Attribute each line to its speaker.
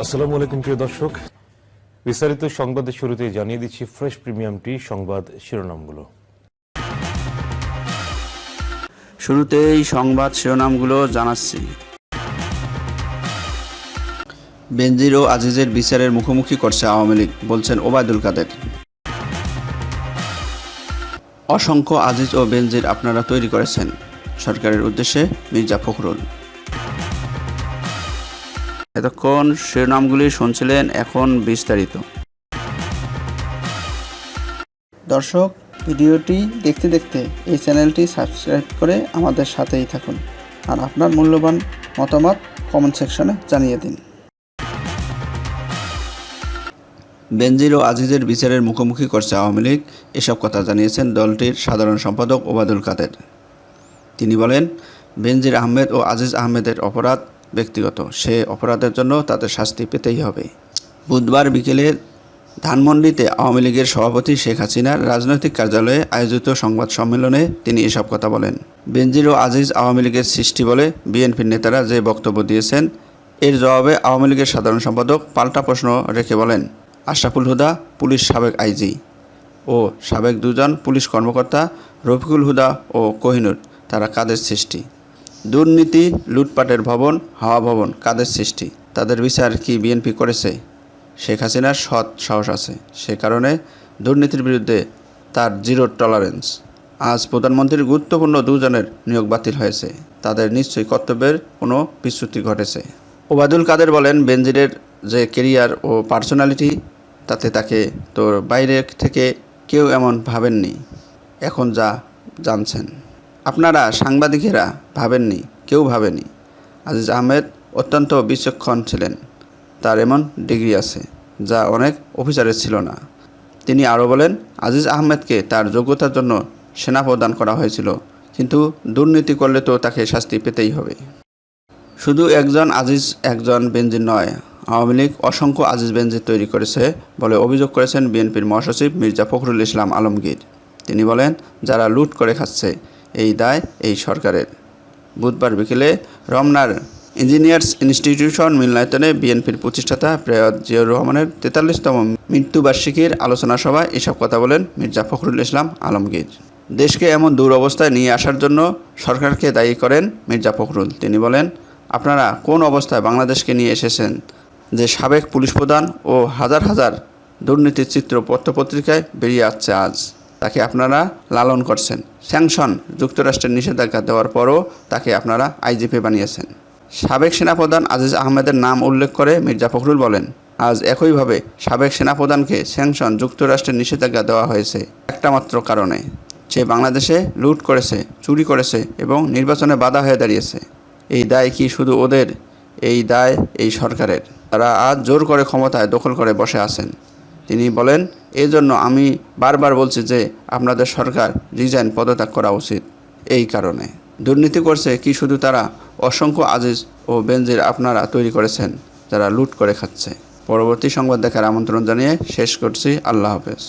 Speaker 1: আসসালামু আলাইকুম প্রিয় দর্শক, বিস্তারিত সংবাদের শুরুতে জানিয়ে দিচ্ছি ফ্রেশ প্রিমিয়াম টি সংবাদ শিরোনামগুলো।
Speaker 2: শুরুতেই সংবাদ শিরোনামগুলো জানাচ্ছি। বেনজির ও আজিজের বিচারের মুখোমুখি করছে আওয়ামী লীগ, বলছেন ওবায়দুল কাদের। অসংখ্য আজিজ ও বেনজির আপনারা তৈরি করেছেন, সরকারের উদ্দেশ্যে মির্জা ফখরুল। এতক্ষণ শিরোনামগুলি শুনছিলেন, এখন বিস্তারিত।
Speaker 3: দর্শক, ভিডিওটি দেখতে দেখতে এই চ্যানেলটি সাবস্ক্রাইব করে আমাদের সাথেই থাকুন আর আপনার মূল্যবান মতামত কমেন্ট সেকশনে জানিয়ে দিন।
Speaker 2: বেনজির ও আজিজের বিচারের মুখোমুখি করছে আওয়ামী লীগ, এসব কথা জানিয়েছেন দলটির সাধারণ সম্পাদক ওবায়দুল কাদের। তিনি বলেন, বেনজির আহমেদ ও আজিজ আহমেদের অপরাধ ব্যক্তিগত, সে অপরাধের জন্য তাদের শাস্তি পেতেই হবে। বুধবার বিকেলে ধানমন্ডিতে আওয়ামী লীগের সভাপতি শেখ হাসিনার রাজনৈতিক কার্যালয়ে আয়োজিত সংবাদ সম্মেলনে তিনি এসব কথা বলেন। বেনজির ও আজিজ আওয়ামী লীগের সৃষ্টি বলে বিএনপির নেতারা যে বক্তব্য দিয়েছেন, এর জবাবে আওয়ামী লীগের সাধারণ সম্পাদক পাল্টা প্রশ্ন রেখে বলেন, আশরাফুল হুদা পুলিশ সাবেক আইজি ও সাবেক দুজন পুলিশ কর্মকর্তা রফিকুল হুদা ও কোহিনুর, তারা কাদের সৃষ্টি? দুর্নীতি, লুটপাটের ভবন, হাওয়া ভবন কাদের সৃষ্টি? তাদের বিচার কি বিএনপি করেছে? শেখ হাসিনার সৎ সাহস আছে, সে কারণে দুর্নীতির বিরুদ্ধে তার জিরো টলারেন্স। আজ প্রধানমন্ত্রীর গুরুত্বপূর্ণ দুজনের নিয়োগ বাতিল হয়েছে, তাদের নিশ্চয়ই কর্তব্যের কোনো বিচ্যুতি ঘটেছে। ওবায়দুল কাদের বলেন, বেনজিরের যে কেরিয়ার ও পার্সোনালিটি, তাতে তাকে তো বাইরে থেকে কেউ এমন ভাবেননি, এখন যা জানছেন আপনারা সাংবাদিকেরা ভাবেননি, কেউ ভাবেনি। আজিজ আহমেদ অত্যন্ত বিচক্ষণ ছিলেন, তার এমন ডিগ্রি আছে যা অনেক অফিসারের ছিল না। তিনি আরও বলেন, আজিজ আহমেদকে তার যোগ্যতার জন্য সেনা প্রদান করা হয়েছিল, কিন্তু দুর্নীতি করলে তো তাকে শাস্তি পেতেই হবে। শুধু একজন আজিজ একজন বেনজির নয়, আওয়ামী লীগ অসংখ্য আজিজ বেনজির তৈরি করেছে বলে অভিযোগ করেছেন বিএনপির মহাসচিব মির্জা ফখরুল ইসলাম আলমগীর। তিনি বলেন, যারা লুট করে খাচ্ছে এই দায় এই সরকারের। বুধবার বিকেলে রমনার ইঞ্জিনিয়ার্স ইনস্টিটিউশন মিলনায়তনে বিএনপির প্রতিষ্ঠাতা প্রয়াত জিয়াউর রহমানের 43তম মৃত্যুবার্ষিকীর আলোচনা সভায় এসব কথা বলেন মির্জা ফখরুল ইসলাম আলমগীর। দেশকে এমন দুরবস্থায় নিয়ে আসার জন্য সরকারকে দায়ী করেন মির্জা ফখরুল। তিনি বলেন, আপনারা কোন অবস্থায় বাংলাদেশকে নিয়ে এসেছেন যে সাবেক পুলিশ প্রধান ও হাজার হাজার দুর্নীতির চিত্র পত্রপত্রিকায় বেরিয়ে আসছে আজ, তাকে আপনারা লালন করছেন। স্যাংশন যুক্তরাষ্ট্রের নিষেধাজ্ঞা দেওয়ার পরও তাকে আপনারা আইজিপি বানিয়েছেন। সাবেক সেনাপ্রধান আজিজ আহমেদের নাম উল্লেখ করে মির্জা ফখরুল বলেন, আজ একইভাবে সাবেক সেনাপ্রধানকে স্যাংশন যুক্তরাষ্ট্রের নিষেধাজ্ঞা দেওয়া হয়েছে একটা মাত্র কারণে, সে বাংলাদেশে লুট করেছে, চুরি করেছে এবং নির্বাচনে বাধা হয়ে দাঁড়িয়েছে। এই দায় কি শুধু ওদের? এই দায় এই সরকারের। তারা আজ জোর করে ক্ষমতায় দখল করে বসে আছেন। তিনি বলেন, এই জন্য আমি বারবার বলছি যে আপনাদের সরকার রিজাইন, পদত্যাগ করা উচিত। এই কারণে দুর্নীতি করছে কি শুধু তারা? অসংখ্য আজিজ ও বেনজির আপনারা তৈরি করেছেন, যারা লুট করে খাচ্ছে। পরবর্তী সংবাদ দেখার আমন্ত্রণ জানিয়ে শেষ করছি। আল্লাহ হাফেজ।